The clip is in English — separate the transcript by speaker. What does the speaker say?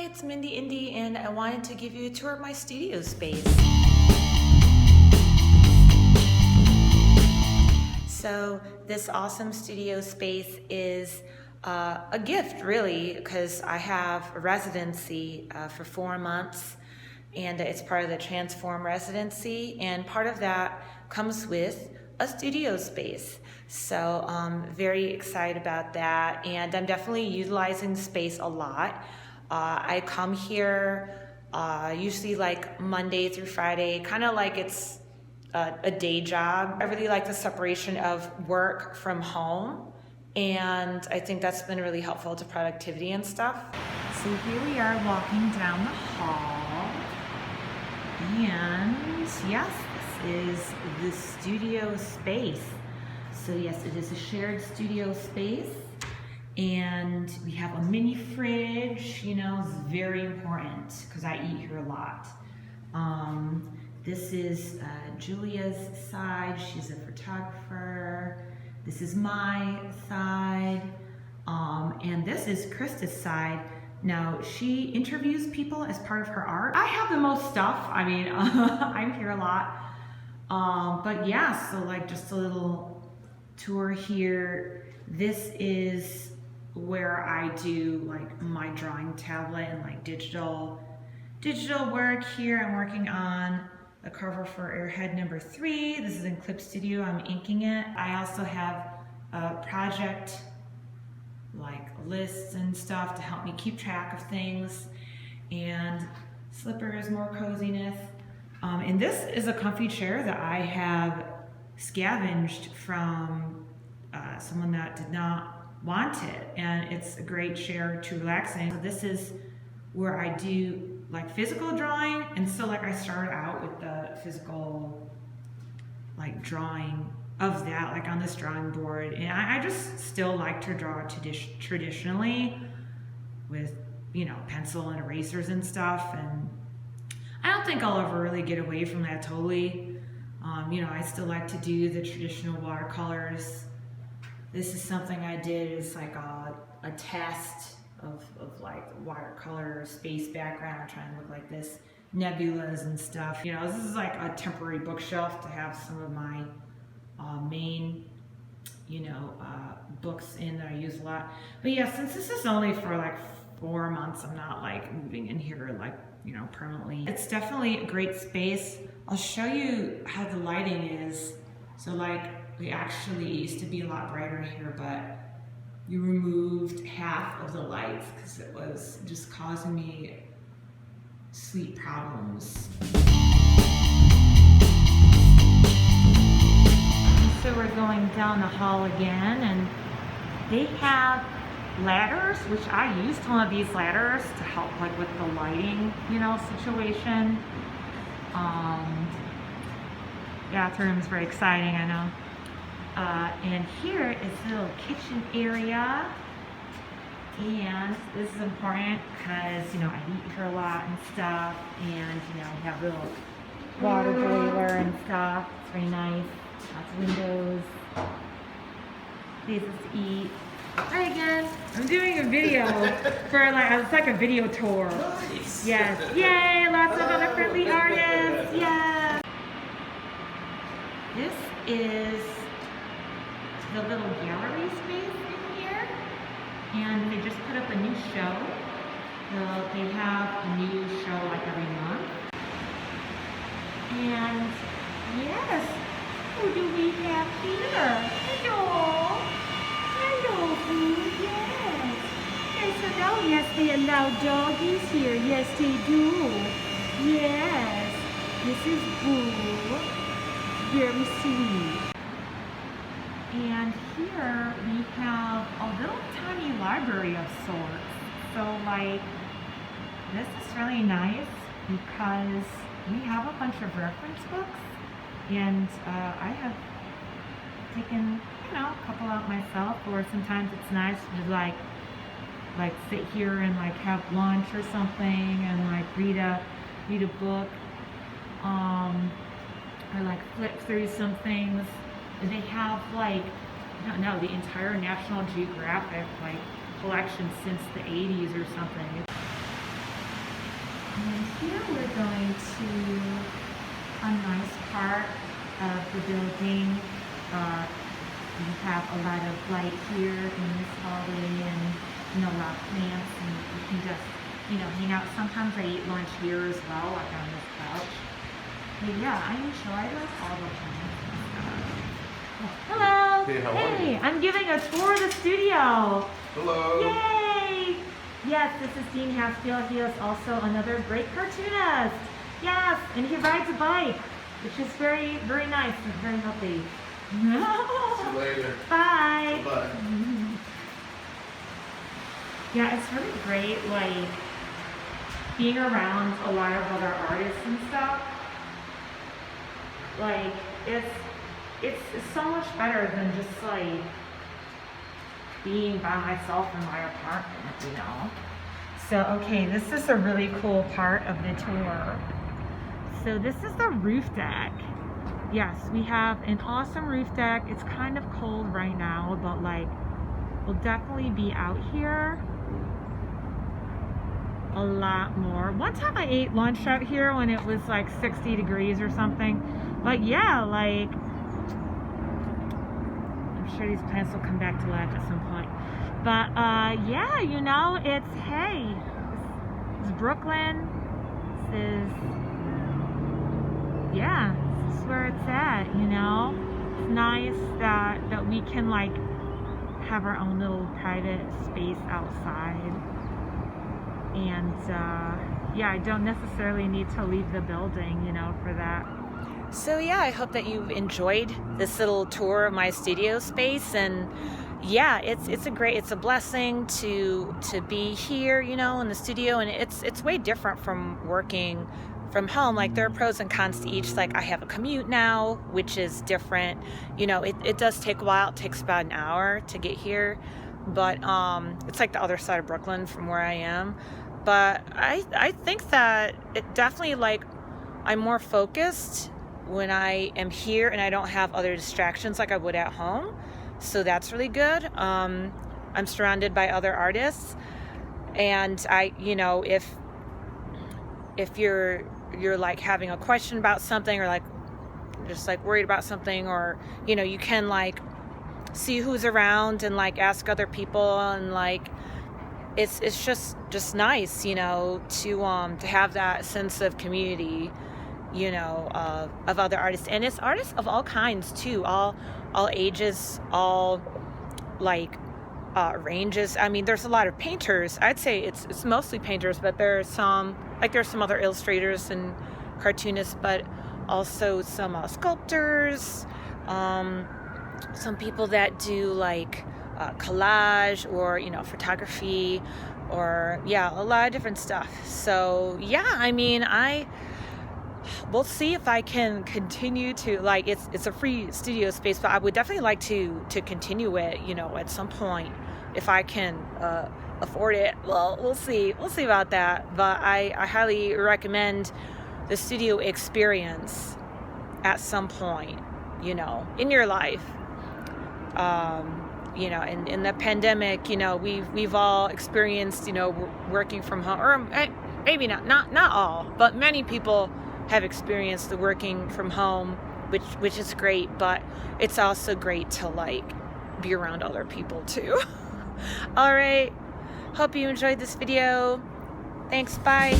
Speaker 1: it's Mindy Indy, and I wanted to give you a tour of my studio space. So this awesome studio space is a gift, really, because I have a residency for 4 months, and it's part of the Transform residency, and part of that comes with a studio space. So very excited about that, and I'm definitely utilizing the space a lot. I come here usually like Monday through Friday, kind of like it's a day job. I really like the separation of work from home, and I think that's been really helpful to productivity and stuff. So here we are walking down the hall, and yes, this is the studio space. So yes, it is a shared studio space, and we have a mini fridge. You know, it's very important because I eat here a lot. This is Julia's side. She's a photographer. This is my side, and this is Krista's side. Now, she interviews people as part of her art. I have the most stuff. I mean, I'm here a lot. But yeah, so like just a little tour here. This is where I do like my drawing tablet and like digital work here. I'm working on a cover for Airhead #3. This is in Clip Studio. I'm inking it. I also have a project like lists and stuff to help me keep track of things, and slippers, more coziness. And this is a comfy chair that I have scavenged from someone that did not want it, and it's a great chair to relax in. So this is where I do like physical drawing, and so like I started out with the physical like drawing of that, like on this drawing board, and I just still like to draw traditionally with, you know, pencil and erasers and stuff, and I don't think I'll ever really get away from that totally. You know, I still like to do the traditional watercolors. This is something I did as like a test of like watercolor space background, trying to look like this, nebulas and stuff. You know, this is like a temporary bookshelf to have some of my main, you know, books in that I use a lot. But yeah, since this is only for like 4 months, I'm not like moving in here like, you know, permanently. It's definitely a great space. I'll show you how the lighting is. So like, we actually used to be a lot brighter here, but you removed half of the lights because it was just causing me sleep problems. So we're going down the hall again, and they have ladders, which I used one of these ladders to help like with the lighting, you know, situation. Bathroom's very exciting, I know. And here is the little kitchen area, and this is important because, you know, I eat here a lot and stuff, and, you know, we have a little water boiler and stuff. It's very nice. Lots of windows, places to eat. Hi again. I'm doing a video for like, it's like a video tour.
Speaker 2: Nice.
Speaker 1: Yes. Yay! Lots of other friendly artists. Yeah. This is the little gallery space in here, and they just put up a new show. They have a new show like every month. And yes, who do we have here? Hello. Hello, Boo. Yes. Yes, hello. Yes, they allow doggies here. Yes, they do. Yes. This is Boo. Very sweet. And here we have a little tiny library of sorts. So like, this is really nice because we have a bunch of reference books, and I have taken, you know, a couple out myself, or sometimes it's nice to like sit here and like have lunch or something and like read a book, or like flip through some things. They have like, I don't know, the entire National Geographic like collection since the 80s or something. here we're going to a nice part of the building. We have a lot of light here in this hallway, and a lot of plants, and you can just hang out. Sometimes I eat lunch here as well, like on this couch. But yeah, I enjoy all the plants and stuff. Hello.
Speaker 2: Hey, how are you?
Speaker 1: I'm giving a tour of the studio.
Speaker 2: Hello.
Speaker 1: Yay! Yes, this is Dean Haskell. He is also another great cartoonist. Yes, and he rides a bike, which is very, very nice and very healthy.
Speaker 2: See you later.
Speaker 1: Bye.
Speaker 2: Bye.
Speaker 1: Yeah, it's really great, like, being around a lot of other artists and stuff. Like, it's so much better than just, like, being by myself in my apartment, So, okay, this is a really cool part of the tour. So this is the roof deck. Yes, we have an awesome roof deck. It's kind of cold right now, but like, we'll definitely be out here a lot more. One time I ate lunch out here when it was like 60 degrees or something. But yeah, like, I'm sure these plants will come back to life at some point. But yeah, it's, hey, this is Brooklyn. This is, yeah, this is where it's at, It's nice that we can like have our own little private space outside. And yeah, I don't necessarily need to leave the building, for that. So yeah, I hope that you've enjoyed this little tour of my studio space. And yeah, it's a blessing to be here, in the studio, and it's way different from working from home. Like, there are pros and cons to each. Like, I have a commute now, which is different. It does take a while. It takes about an hour to get here, but it's like the other side of Brooklyn from where I am. But I think that it definitely, like, I'm more focused when I am here and I don't have other distractions like I would at home. So that's really good. I'm surrounded by other artists, and if you're like having a question about something, or like just like worried about something, or you can like see who's around and like ask other people, and like it's just nice, to have that sense of community, of other artists. And it's artists of all kinds too, all ages, all like ranges. I mean, there's a lot of painters. I'd say it's mostly painters, but there's some other illustrators and cartoonists, but also some sculptors, some people that do like collage, or photography, or yeah, a lot of different stuff. So yeah, I mean, we'll see if I can continue to, like, it's a free studio space, but I would definitely like to continue it, at some point, if I can afford it. Well, we'll see about that. But I highly recommend the studio experience at some point, in your life. In the pandemic, we've all experienced, working from home, or maybe not all, but many people have experienced the working from home, which is great, but it's also great to like be around other people too. All right, hope you enjoyed this video. Thanks, bye.